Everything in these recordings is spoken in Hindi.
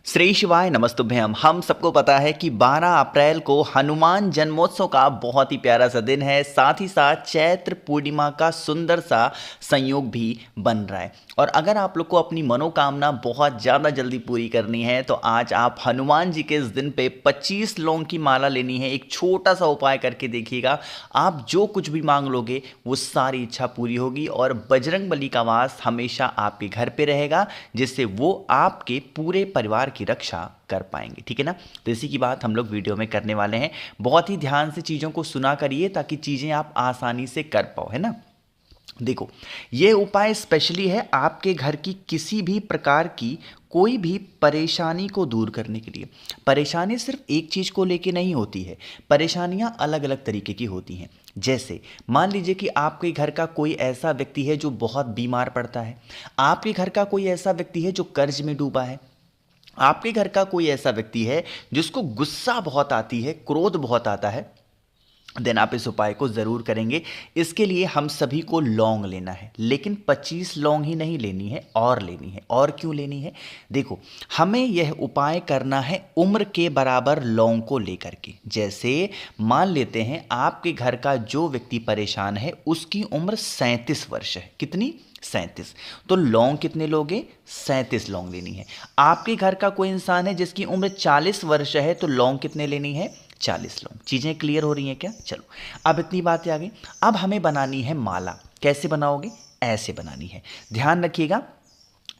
श्री शिवाय नमस्तुभ्यम। हम सबको पता है कि 12 अप्रैल को हनुमान जन्मोत्सव का बहुत ही प्यारा सा दिन है। साथ ही साथ चैत्र पूर्णिमा का सुंदर सा संयोग भी बन रहा है। और अगर आप लोग को अपनी मनोकामना बहुत ज़्यादा जल्दी पूरी करनी है तो आज आप हनुमान जी के इस दिन पे 25 लौंग की माला लेनी है। एक छोटा सा उपाय करके देखिएगा, आप जो कुछ भी मांग लोगे वो सारी इच्छा पूरी होगी और बजरंगबली का वास हमेशा आपके घर पे रहेगा, जिससे वो आपके पूरे परिवार की रक्षा कर पाएंगे। ठीक है ना। तो इसी की बात हम लोग वीडियो में करने वाले हैं। बहुत ही ध्यान से चीज़ों को सुना करिए ताकि चीज़ें आप आसानी से कर पाओ, है ना। देखो, ये उपाय स्पेशली है आपके घर की किसी भी प्रकार की कोई भी परेशानी को दूर करने के लिए। परेशानी सिर्फ एक चीज़ को लेके नहीं होती है, परेशानियां अलग अलग तरीके की होती हैं। जैसे मान लीजिए कि आपके घर का कोई ऐसा व्यक्ति है जो बहुत बीमार पड़ता है, आपके घर का कोई ऐसा व्यक्ति है जो कर्ज में डूबा है, आपके घर का कोई ऐसा व्यक्ति है जिसको गुस्सा बहुत आती है, क्रोध बहुत आता है, देन आप इस उपाय को ज़रूर करेंगे। इसके लिए हम सभी को लौंग लेना है, लेकिन 25 लौंग ही नहीं लेनी है, और लेनी है। और क्यों लेनी है? देखो, हमें यह उपाय करना है उम्र के बराबर लौंग को लेकर के। जैसे मान लेते हैं आपके घर का जो व्यक्ति परेशान है उसकी उम्र 37 वर्ष है। कितनी? 37। तो लौंग कितने लोगे? 37 लौंग लेनी है। आपके घर का कोई इंसान है जिसकी उम्र 40 वर्ष है, तो लौंग कितने लेनी है? 40 लौंग। चीज़ें क्लियर हो रही हैं क्या? चलो, अब इतनी बातें आ गई। अब हमें बनानी है माला। कैसे बनाओगे? ऐसे बनानी है। ध्यान रखिएगा,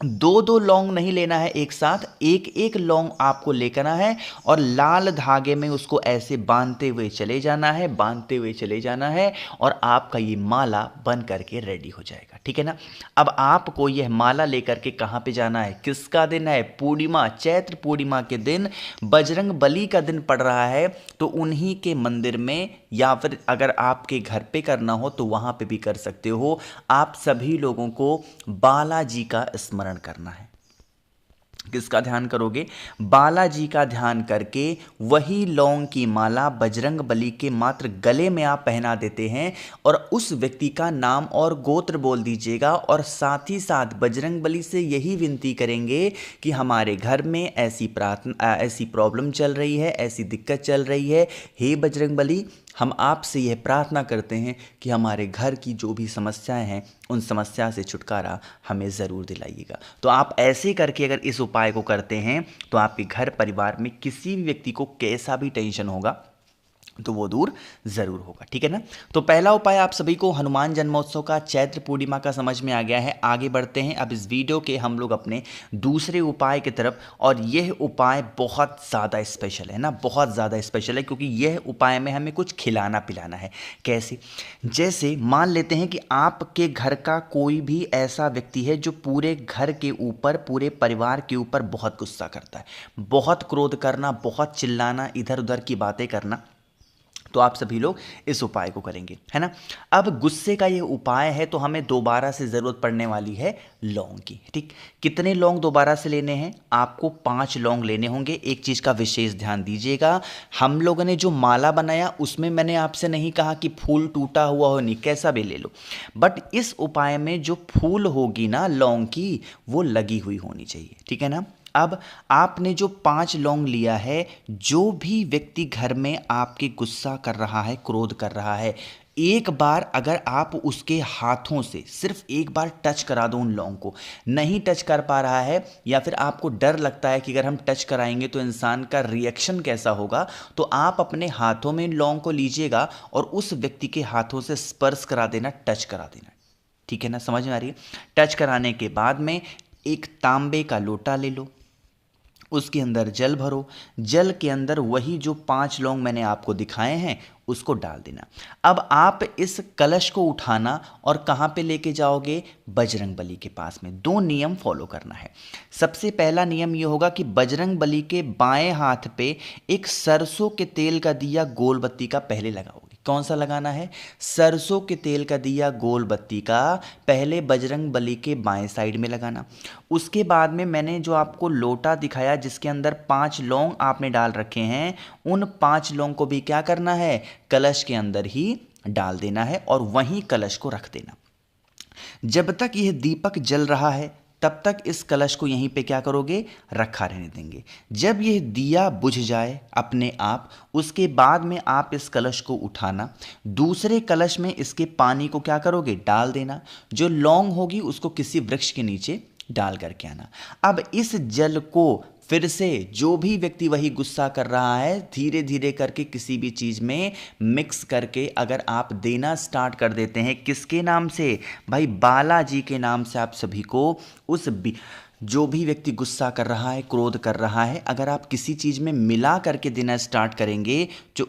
दो दो लौंग नहीं लेना है एक साथ, एक एक लौंग आपको लेकर आना है और लाल धागे में उसको ऐसे बांधते हुए चले जाना है, बांधते हुए चले जाना है, और आपका ये माला बन करके रेडी हो जाएगा। ठीक है ना। अब आपको यह माला लेकर के कहाँ पे जाना है? किसका दिन है? पूर्णिमा, चैत्र पूर्णिमा के दिन बजरंग बली का दिन पड़ रहा है, तो उन्हीं के मंदिर में, या फिर अगर आपके घर पे करना हो तो वहाँ पे भी कर सकते हो। आप सभी लोगों को बालाजी का स्मरण करना है। किसका ध्यान करोगे? बालाजी का ध्यान करके वही लौंग की माला बजरंग बली के मात्र गले में आप पहना देते हैं और उस व्यक्ति का नाम और गोत्र बोल दीजिएगा, और साथ ही साथ बजरंग बली से यही विनती करेंगे कि हमारे घर में ऐसी प्रार्थना, ऐसी प्रॉब्लम चल रही है, ऐसी दिक्कत चल रही है, हे बजरंग बली, हम आपसे यह प्रार्थना करते हैं कि हमारे घर की जो भी समस्याएं हैं उन समस्या से छुटकारा हमें ज़रूर दिलाइएगा। तो आप ऐसे करके अगर इस उपाय को करते हैं तो आपके घर परिवार में किसी भी व्यक्ति को कैसा भी टेंशन होगा तो वो दूर ज़रूर होगा। ठीक है ना। तो पहला उपाय आप सभी को हनुमान जन्मोत्सव का, चैत्र पूर्णिमा का समझ में आ गया है। आगे बढ़ते हैं अब इस वीडियो के हम लोग अपने दूसरे उपाय की तरफ, और यह उपाय बहुत ज़्यादा स्पेशल है ना, बहुत ज़्यादा स्पेशल है, क्योंकि यह उपाय में हमें कुछ खिलाना पिलाना है। कैसे? जैसे मान लेते हैं कि आपके घर का कोई भी ऐसा व्यक्ति है जो पूरे घर के ऊपर, पूरे परिवार के ऊपर बहुत गुस्सा करता है, बहुत क्रोध करना, बहुत चिल्लाना, इधर उधर की बातें करना, तो आप सभी लोग इस उपाय को करेंगे, है ना। अब गुस्से का ये उपाय है तो हमें दोबारा से ज़रूरत पड़ने वाली है लौंग की। ठीक, कितने लौंग दोबारा से लेने हैं? आपको 5 लौंग लेने होंगे। एक चीज़ का विशेष ध्यान दीजिएगा, हम लोगों ने जो माला बनाया उसमें मैंने आपसे नहीं कहा कि फूल टूटा हुआ हो, नहीं, कैसा भी ले लो, बट इस उपाय में जो फूल होगी ना लौंग की, वो लगी हुई होनी चाहिए। ठीक है ना। अब आपने जो 5 लौंग लिया है, जो भी व्यक्ति घर में आपके गुस्सा कर रहा है, क्रोध कर रहा है, एक बार अगर आप उसके हाथों से सिर्फ एक बार टच करा दो उन लौंग को, नहीं टच कर पा रहा है या फिर आपको डर लगता है कि अगर हम टच कराएंगे तो इंसान का रिएक्शन कैसा होगा, तो आप अपने हाथों में इन लौंग को लीजिएगा और उस व्यक्ति के हाथों से स्पर्श करा देना, टच करा देना। ठीक है ना, समझ में आ रही है? टच कराने के बाद में एक तांबे का लोटा ले लो, उसके अंदर जल भरो, जल के अंदर वही जो 5 लौंग मैंने आपको दिखाए हैं उसको डाल देना। अब आप इस कलश को उठाना और कहाँ पे लेके जाओगे? बजरंग बली के पास में। 2 नियम फॉलो करना है। सबसे पहला नियम ये होगा कि बजरंग बली के बाएं हाथ पे एक सरसों के तेल का दिया गोल बत्ती का पहले लगाओगे। कौन सा लगाना है? सरसों के तेल का दिया गोल बत्ती का पहले बजरंग बली के बाएं साइड में लगाना। उसके बाद में मैंने जो आपको लोटा दिखाया जिसके अंदर 5 लौंग आपने डाल रखे हैं, उन 5 लौंग को भी क्या करना है? कलश के अंदर ही डाल देना है और वहीं कलश को रख देना। जब तक यह दीपक जल रहा है तब तक इस कलश को यहीं पे क्या करोगे, रखा रहने देंगे। जब यह दिया बुझ जाए अपने आप, उसके बाद में आप इस कलश को उठाना, दूसरे कलश में इसके पानी को क्या करोगे, डाल देना। जो लौंग होगी उसको किसी वृक्ष के नीचे डाल करके आना। अब इस जल को फिर से जो भी व्यक्ति वही गुस्सा कर रहा है, धीरे धीरे करके किसी भी चीज में मिक्स करके अगर आप देना स्टार्ट कर देते हैं, किसके नाम से भाई, बालाजी के नाम से आप सभी को उस जो भी व्यक्ति गुस्सा कर रहा है, क्रोध कर रहा है, अगर आप किसी चीज़ में मिला करके देना स्टार्ट करेंगे, जो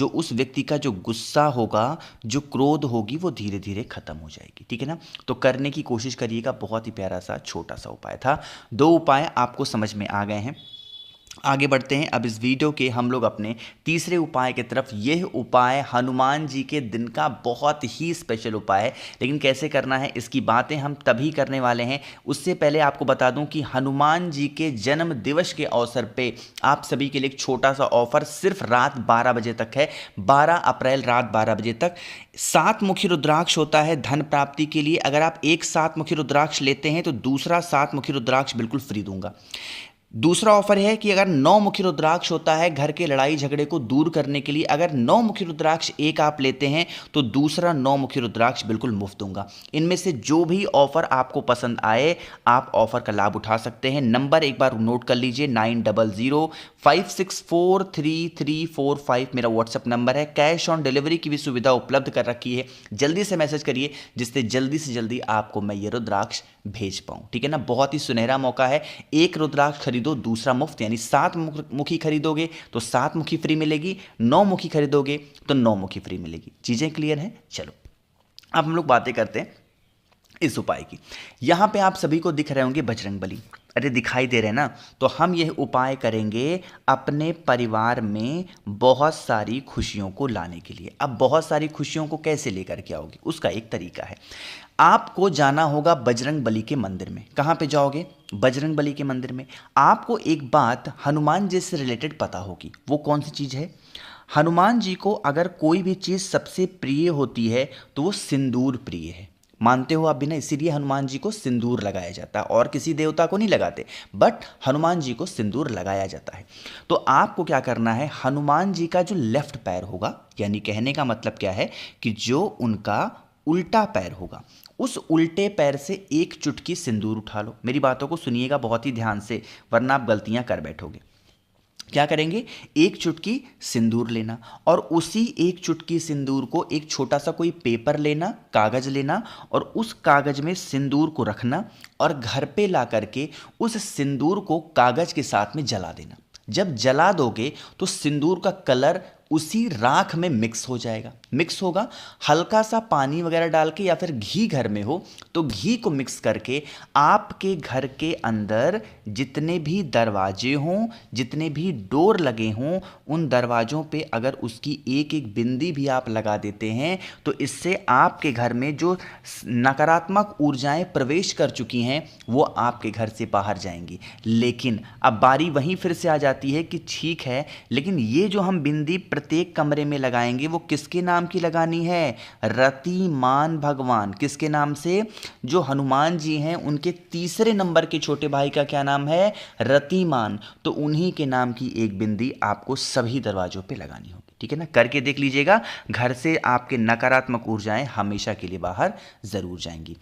उस व्यक्ति का जो गुस्सा होगा, जो क्रोध होगी, वो धीरे धीरे खत्म हो जाएगी। ठीक है ना। तो करने की कोशिश करिएगा। बहुत ही प्यारा सा छोटा सा उपाय था। 2 उपाय आपको समझ में आ गए हैं। आगे बढ़ते हैं। अब इस वीडियो के हम लोग अपने तीसरे उपाय की तरफ। यह उपाय हनुमान जी के दिन का बहुत ही स्पेशल उपाय है, लेकिन कैसे करना है इसकी बातें हम तभी करने वाले हैं। उससे पहले आपको बता दूं कि हनुमान जी के जन्म दिवस के अवसर पे आप सभी के लिए एक छोटा सा ऑफर सिर्फ रात 12 बजे तक है। 12 अप्रैल रात 12 बजे तक 7 मुखी रुद्राक्ष होता है धन प्राप्ति के लिए। अगर आप एक 7 मुखी रुद्राक्ष लेते हैं तो दूसरा 7 मुखी रुद्राक्ष बिल्कुल फ्री दूंगा। दूसरा ऑफर है कि अगर 9 मुखी रुद्राक्ष होता है घर के लड़ाई झगड़े को दूर करने के लिए, अगर 9 मुखी रुद्राक्ष एक आप लेते हैं तो दूसरा 9 मुखी रुद्राक्ष बिल्कुल मुफ्त दूंगा। इनमें से जो भी ऑफर आपको पसंद आए आप ऑफर का लाभ उठा सकते हैं। नंबर एक बार नोट कर लीजिए, 9005643345 मेरा व्हाट्सएप नंबर है। कैश ऑन डिलीवरी की भी सुविधा उपलब्ध कर रखी है। जल्दी से मैसेज करिए जिससे जल्दी से जल्दी आपको मैं ये रुद्राक्ष भेज पाऊं। ठीक है ना। बहुत ही सुनहरा मौका है। एक रुद्राक्ष खरीदो दूसरा मुफ्त, यानी 7 मुखी खरीदोगे तो 7 मुखी फ्री मिलेगी, 9 मुखी खरीदोगे तो 9 मुखी फ्री मिलेगी। चीजें क्लियर हैं। चलो अब हम लोग बातें करते हैं इस उपाय की। यहां पे आप सभी को दिख रहे होंगे बजरंगबली, अरे दिखाई दे रहे हैं ना। तो हम यह उपाय करेंगे अपने परिवार में बहुत सारी खुशियों को लाने के लिए। अब बहुत सारी खुशियों को कैसे लेकर के आओगे, उसका एक तरीका है। आपको जाना होगा बजरंगबली के मंदिर में। कहाँ पे जाओगे, बजरंगबली के मंदिर में। आपको एक बात हनुमान जी से रिलेटेड पता होगी, वो कौन सी चीज़ है। हनुमान जी को अगर कोई भी चीज़ सबसे प्रिय होती है तो वो सिंदूर प्रिय है। मानते हो आप भी ना, इसीलिए हनुमान जी को सिंदूर लगाया जाता है। और किसी देवता को नहीं लगाते, बट हनुमान जी को सिंदूर लगाया जाता है। तो आपको क्या करना है, हनुमान जी का जो लेफ्ट पैर होगा, यानी कहने का मतलब क्या है कि जो उनका उल्टा पैर होगा, उस उल्टे पैर से एक चुटकी सिंदूर उठा लो। मेरी बातों को सुनिएगा बहुत ही ध्यान से, वरना आप गलतियां कर बैठोगे। क्या करेंगे, एक चुटकी सिंदूर लेना और उसी एक चुटकी सिंदूर को एक छोटा सा कोई पेपर लेना, कागज लेना और उस कागज में सिंदूर को रखना और घर पे ला करके उस सिंदूर को कागज के साथ में जला देना। जब जला दोगे तो सिंदूर का कलर उसी राख में मिक्स हो जाएगा। मिक्स होगा, हल्का सा पानी वगैरह डाल के या फिर घी घर में हो तो घी को मिक्स करके आपके घर के अंदर जितने भी दरवाजे हों, जितने भी डोर लगे हों, उन दरवाज़ों पे अगर उसकी एक एक बिंदी भी आप लगा देते हैं तो इससे आपके घर में जो नकारात्मक ऊर्जाएं प्रवेश कर चुकी हैं वो आपके घर से बाहर जाएंगी। लेकिन अब बारी वहीं फिर से आ जाती है कि ठीक है, लेकिन ये जो हम बिंदी प्रत्येक कमरे में लगाएंगे वो किसके नाम की लगानी है, रतिमान भगवान। किसके नाम से, जो हनुमान जी हैं उनके तीसरे नंबर के छोटे भाई का क्या नाम है, रतिमान। तो उन्हीं के नाम की एक बिंदी आपको सभी दरवाजों पे लगानी होगी। ठीक है ना, करके देख लीजिएगा, घर से आपके नकारात्मक ऊर्जाएं हमेशा के लिए बाहर जरूर जाएंगी।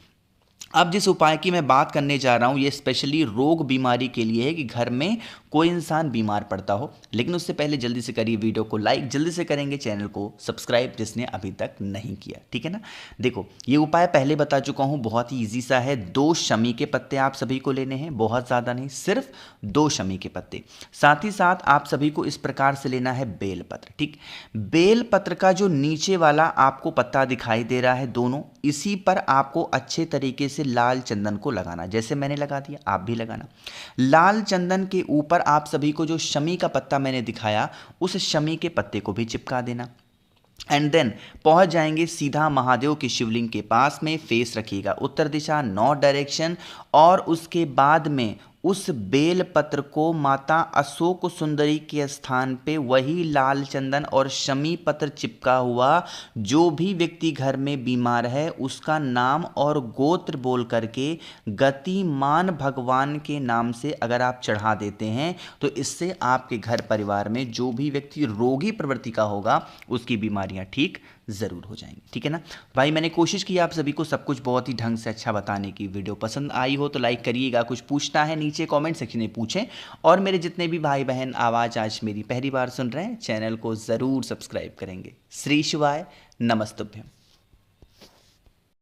अब जिस उपाय की मैं बात करने जा रहा हूँ ये स्पेशली रोग बीमारी के लिए है कि घर में कोई इंसान बीमार पड़ता हो। लेकिन उससे पहले जल्दी से करिए वीडियो को लाइक, जल्दी से करेंगे चैनल को सब्सक्राइब जिसने अभी तक नहीं किया। ठीक है ना। देखो ये उपाय पहले बता चुका हूँ, बहुत ही ईजी सा है। 2 शमी के पत्ते आप सभी को लेने हैं, बहुत ज़्यादा नहीं, सिर्फ 2 शमी के पत्ते। साथ ही साथ आप सभी को इस प्रकार से लेना है बेलपत्र। ठीक, बेलपत्र का जो नीचे वाला आपको पत्ता दिखाई दे रहा है, दोनों इसी पर आपको अच्छे तरीके से लाल चंदन को लगाना। जैसे मैंने लगा दिया आप भी लगाना। लाल चंदन के ऊपर आप सभी को जो शमी का पत्ता मैंने दिखाया उस शमी के पत्ते को भी चिपका देना। एंड देन पहुंच जाएंगे सीधा महादेव के शिवलिंग के पास में। फेस रखिएगा उत्तर दिशा, नॉर्थ डायरेक्शन, और उसके बाद में उस बेल पत्र को माता अशोक सुंदरी के स्थान पे वही लाल चंदन और शमी पत्र चिपका हुआ जो भी व्यक्ति घर में बीमार है उसका नाम और गोत्र बोल करके गतिमान भगवान के नाम से अगर आप चढ़ा देते हैं तो इससे आपके घर परिवार में जो भी व्यक्ति रोगी प्रवृत्ति का होगा उसकी बीमारियां ठीक ज़रूर हो जाएंगी। ठीक है ना भाई, मैंने कोशिश की आप सभी को सब कुछ बहुत ही ढंग से अच्छा बताने की। वीडियो पसंद आई हो तो लाइक करिएगा, कुछ पूछना है नीचे कमेंट सेक्शन में पूछें, और मेरे जितने भी भाई बहन आवाज़ आज मेरी पहली बार सुन रहे हैं चैनल को ज़रूर सब्सक्राइब करेंगे। श्री शिवाय, नमस्तुभ्यम।